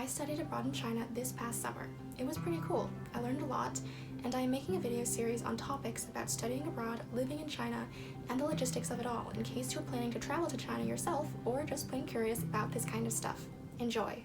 studied abroad in China this past summer. It was pretty cool. I learned a lot, and I am making a video series on topics about studying abroad, living in China, and the logistics of it all, in case you're planning to travel to China yourself or just plain curious about this kind of stuff. Enjoy!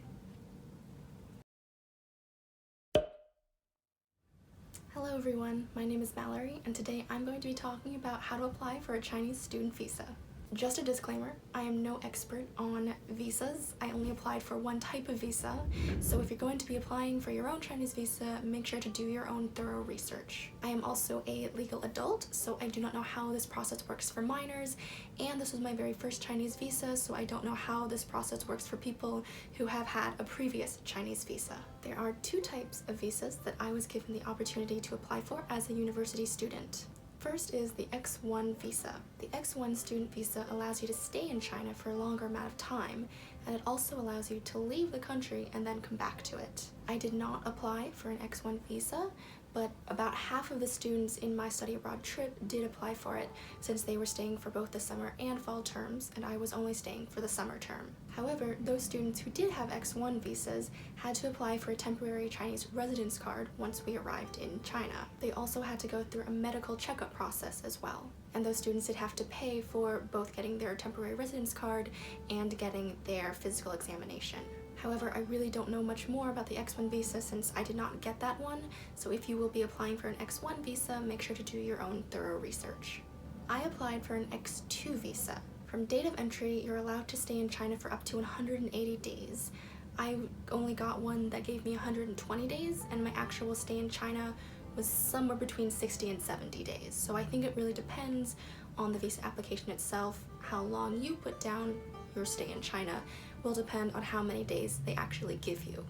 Hello everyone, my name is Mallory, and today I'm going to be talking about how to apply for a Chinese student visa. Just a disclaimer, I am no expert on visas. I only applied for one type of visa, so if you're going to be applying for your own Chinese visa, make sure to do your own thorough research. I am also a legal adult, so I do not know how this process works for minors, and this was my very first Chinese visa, so I don't know how this process works for people who have had a previous Chinese visa. There are two types of visas that I was given the opportunity to apply for as a university student. First is the X1 visa. The X1 student visa allows you to stay in China for a longer amount of time, and it also allows you to leave the country and then come back to it. I did not apply for an X1 visa, but about half of the students in my study abroad trip did apply for it, since they were staying for both the summer and fall terms, and I was only staying for the summer term. However, those students who did have X1 visas had to apply for a temporary Chinese residence card once we arrived in China. They also had to go through a medical checkup process as well. And those students did have to pay for both getting their temporary residence card and getting their physical examination. However, I really don't know much more about the X1 visa since I did not get that one, so if you will be applying for an X1 visa, make sure to do your own thorough research. I applied for an X2 visa. From date of entry, you're allowed to stay in China for up to 180 days. I only got one that gave me 120 days, and my actual stay in China was somewhere between 60 and 70 days. So I think it really depends on the visa application itself. How long you put down your stay in China will depend on how many days they actually give you.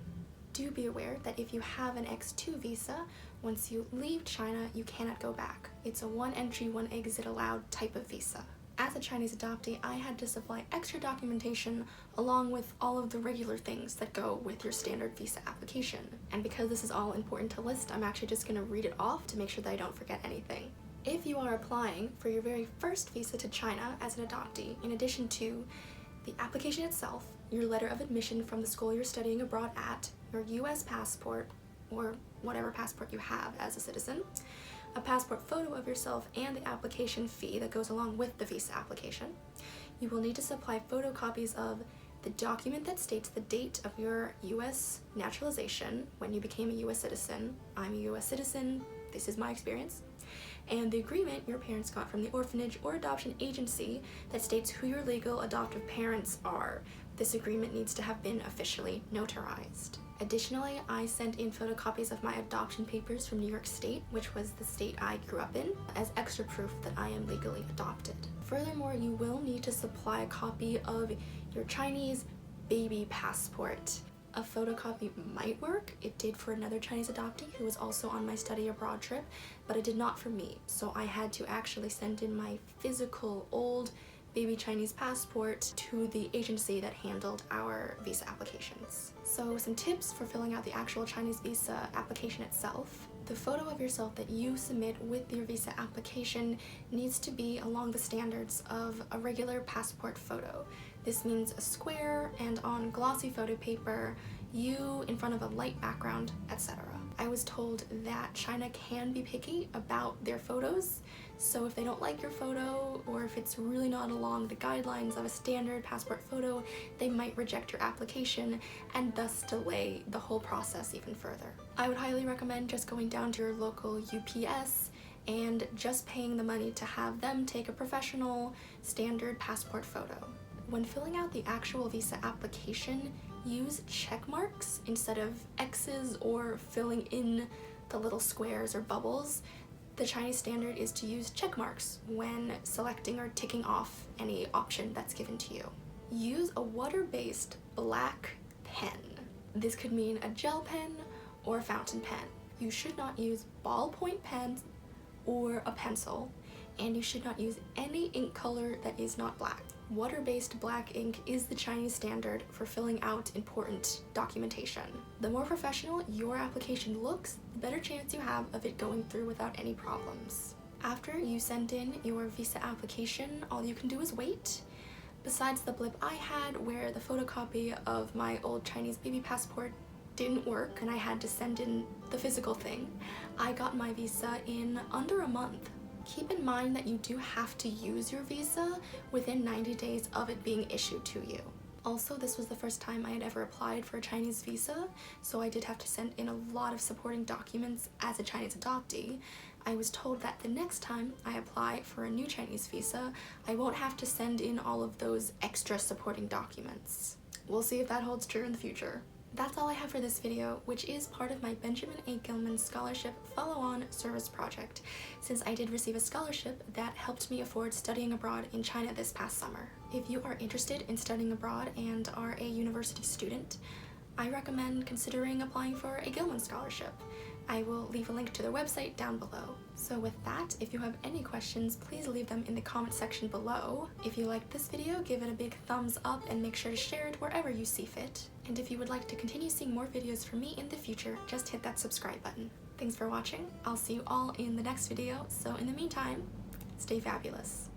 Do be aware that if you have an X2 visa, once you leave China, you cannot go back. It's a one entry, one exit allowed type of visa. As a Chinese adoptee, I had to supply extra documentation along with all of the regular things that go with your standard visa application. And because this is all important to list, I'm actually just going to read it off to make sure that I don't forget anything. If you are applying for your very first visa to China as an adoptee, in addition to the application itself, your letter of admission from the school you're studying abroad at, your US passport, or whatever passport you have as a citizen, a passport photo of yourself, and the application fee that goes along with the visa application, you will need to supply photocopies of the document that states the date of your US naturalization when you became a US citizen. I'm a US citizen, this is my experience. And the agreement your parents got from the orphanage or adoption agency that states who your legal adoptive parents are. This agreement needs to have been officially notarized. Additionally, I sent in photocopies of my adoption papers from New York State, which was the state I grew up in, as extra proof that I am legally adopted. Furthermore, you will need to supply a copy of your Chinese baby passport. A photocopy might work. It did for another Chinese adoptee who was also on my study abroad trip, but it did not for me. So I had to actually send in my physical old baby Chinese passport to the agency that handled our visa applications. So some tips for filling out the actual Chinese visa application itself. The photo of yourself that you submit with your visa application needs to be along the standards of a regular passport photo. This means a square and on glossy photo paper, you in front of a light background, etc. I was told that China can be picky about their photos, so if they don't like your photo or if it's really not along the guidelines of a standard passport photo, they might reject your application and thus delay the whole process even further. I would highly recommend just going down to your local UPS and just paying the money to have them take a professional standard passport photo. When filling out the actual visa application, use check marks instead of X's or filling in the little squares or bubbles. The Chinese standard is to use check marks when selecting or ticking off any option that's given to you. Use a water-based black pen. This could mean a gel pen or a fountain pen. You should not use ballpoint pens or a pencil, and you should not use any ink color that is not black. Water-based black ink is the Chinese standard for filling out important documentation. The more professional your application looks, the better chance you have of it going through without any problems. After you send in your visa application, all you can do is wait. Besides the blip I had where the photocopy of my old Chinese baby passport didn't work and I had to send in the physical thing, I got my visa in under a month. Keep in mind that you do have to use your visa within 90 days of it being issued to you. Also, this was the first time I had ever applied for a Chinese visa, so I did have to send in a lot of supporting documents as a Chinese adoptee. I was told that the next time I apply for a new Chinese visa, I won't have to send in all of those extra supporting documents. We'll see if that holds true in the future. That's all I have for this video, which is part of my Benjamin A. Gilman Scholarship Follow-On Service Project, since I did receive a scholarship that helped me afford studying abroad in China this past summer. If you are interested in studying abroad and are a university student, I recommend considering applying for a Gilman Scholarship. I will leave a link to their website down below. So with that, if you have any questions, please leave them in the comment section below. If you liked this video, give it a big thumbs up and make sure to share it wherever you see fit. And if you would like to continue seeing more videos from me in the future, just hit that subscribe button. Thanks for watching. I'll see you all in the next video, so in the meantime, stay fabulous.